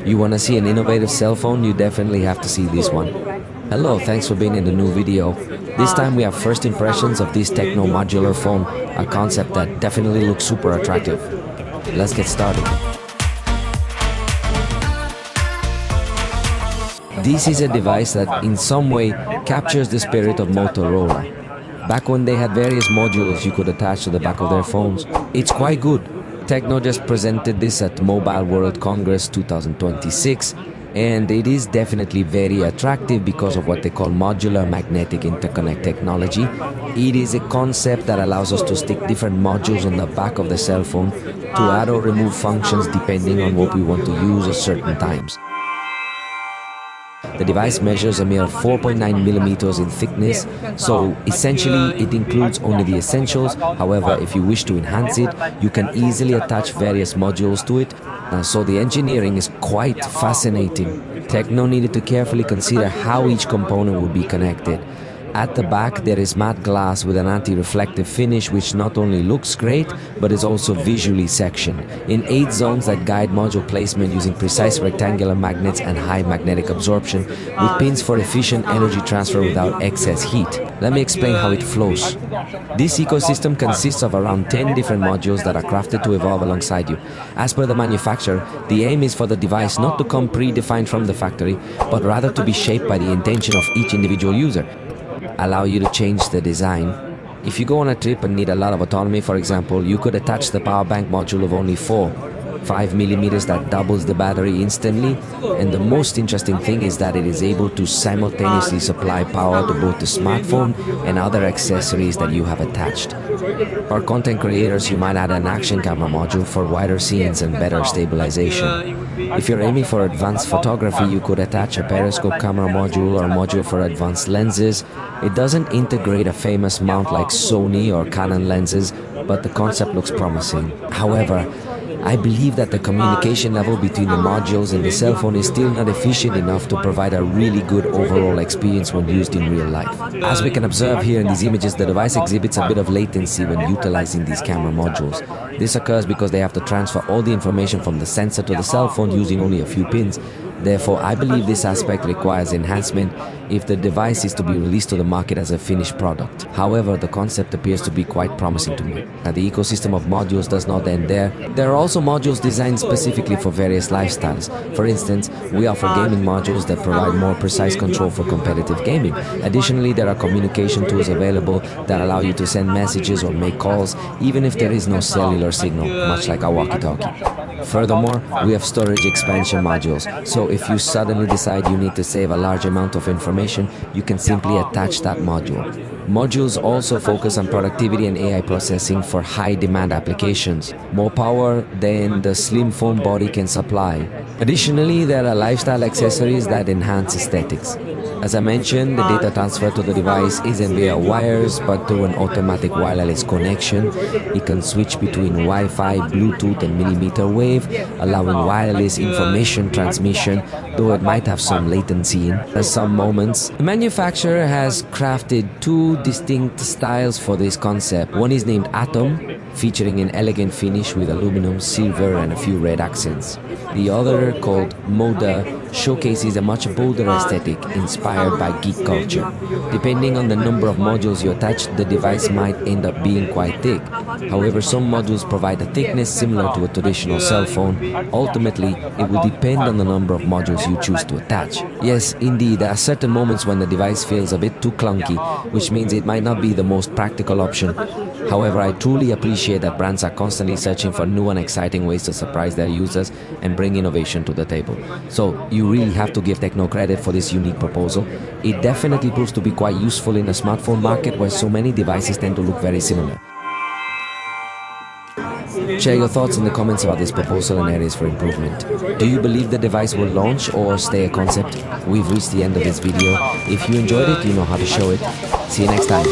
You wanna see an innovative cell phone? You definitely have to see this one. Hello, thanks for being in the new video. This time we have first impressions of this TECNO Modular phone, a concept that definitely looks super attractive. Let's get started. This is a device that in some way captures the spirit of Motorola. Back when they had various modules you could attach to the back of their phones, it's quite good. TECNO just presented this at Mobile World Congress 2026, and it is definitely very attractive because of what they call modular magnetic interconnect technology. It is a concept that allows us to stick different modules on the back of the cell phone to add or remove functions depending on what we want to use at certain times. The device measures a mere 4.9 millimeters in thickness, so essentially it includes only the essentials. However, if you wish to enhance it, you can easily attach various modules to it. So the engineering is quite fascinating. TECNO needed to carefully consider how each component would be connected. At the back there is matte glass with an anti-reflective finish which not only looks great but is also visually sectioned in 8 zones that guide module placement using precise rectangular magnets and high magnetic absorption with pins for efficient energy transfer without excess heat. Let me explain how it flows. This ecosystem consists of around 10 different modules that are crafted to evolve alongside you. As per the manufacturer, the aim is for the device not to come predefined from the factory but rather to be shaped by the intention of each individual user. Allow you to change the design. If you go on a trip and need a lot of autonomy, for example, you could attach the power bank module of only 5 millimeters that doubles the battery instantly, and the most interesting thing is that it is able to simultaneously supply power to both the smartphone and other accessories that you have attached. For content creators, you might add an action camera module for wider scenes and better stabilization. If you're aiming for advanced photography, you could attach a periscope camera module or module for advanced lenses. It doesn't integrate a famous mount like Sony or Canon lenses, but the concept looks promising. However, I believe that the communication level between the modules and the cell phone is still not efficient enough to provide a really good overall experience when used in real life. As we can observe here in these images, the device exhibits a bit of latency when utilizing these camera modules. This occurs because they have to transfer all the information from the sensor to the cell phone using only a few pins. Therefore, I believe this aspect requires enhancement if the device is to be released to the market as a finished product. However, the concept appears to be quite promising to me. Now, the ecosystem of modules does not end there. There are also modules designed specifically for various lifestyles. For instance, we offer gaming modules that provide more precise control for competitive gaming. Additionally, there are communication tools available that allow you to send messages or make calls even if there is no cellular signal, much like a walkie-talkie. Furthermore, we have storage expansion modules, so if you suddenly decide you need to save a large amount of information, you can simply attach that module. Modules also focus on productivity and AI processing for high-demand applications, more power than the slim phone body can supply. Additionally, there are lifestyle accessories that enhance aesthetics. As I mentioned, the data transfer to the device isn't via wires but through an automatic wireless connection. It can switch between Wi-Fi, Bluetooth and millimeter wave, allowing wireless information transmission, though it might have some latency in some moments. The manufacturer has crafted 2 distinct styles for this concept. One is named Atom, featuring an elegant finish with aluminum, silver and a few red accents. The other, called Moda, showcases a much bolder aesthetic inspired by geek culture. Depending on the number of modules you attach, the device might end up being quite thick. However, some modules provide a thickness similar to a traditional cell phone. Ultimately, it will depend on the number of modules you choose to attach. Yes, indeed, there are certain moments when the device feels a bit too clunky, which means it might not be the most practical option. However, I truly appreciate that brands are constantly searching for new and exciting ways to surprise their users and bring innovation to the table. So, you really have to give TECNO credit for this unique proposal. It definitely proves to be quite useful in the smartphone market where so many devices tend to look very similar. Share your thoughts in the comments about this proposal and areas for improvement. Do you believe the device will launch or stay a concept? We've reached the end of this video. If you enjoyed it, you know how to show it. See you next time.